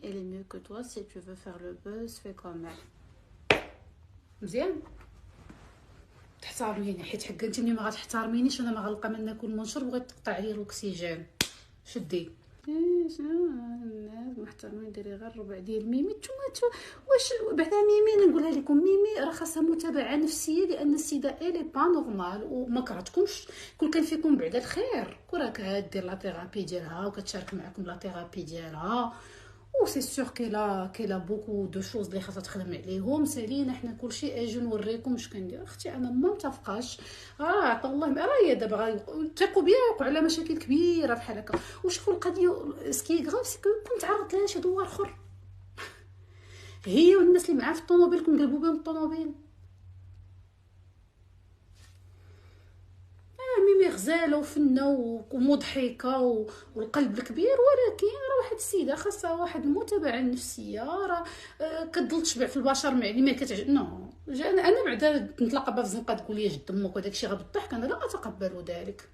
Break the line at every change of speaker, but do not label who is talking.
elle est mieux que toi. Si tu veux faire le buzz, fais comme elle. مزيان تحترميني، حيت حق انت ملي ما غتحترمينيش انا ما غنلقى ما ناكل ونشرب وغادي تقطع عليا الاكسجين. شدي شنو الناس محترمين، ديري غير ربع ديال ميمي. نتوما واش بعدا ميمي؟ نقولها لكم، ميمي راه خاصها متابعه نفسيه، لان السيده الي با نورمال وما كرهتكمش. كل كان فيكم بعدا الخير، كراك دير لا ثيرابي ديالها وكتشارك معكم لا ثيرابي ديالها، و سي سور كايلا بوكو دو شوز اللي خاصها تخدم عليهم. سالينا حنا كلشي اجي نوريكم اش كندير. اختي انا ما متفقاش، عطا الله راه هي دابا تيقوا بيا يوقع على مشاكل كبيره بحال هكا. وشوفوا القضيه سكي غاف سكو كنت عرضت لها شي دوار اخر، هي والناس اللي معاه في الطوموبيل كنقلبوا بهم الطوموبيل. ميمي غزاله وفنه ومضحكه والقلب الكبير، ولكن راه واحد السيده خاصها واحد المتابعه النفسيه. راه كتضل تشبع في البشر مع اللي ما كتعجب. نو انا بعدا نتلاقى بها في الزنقه تقول لي جد امك وداك الشيء غير بالضحك، انا لا اتقبل ذلك.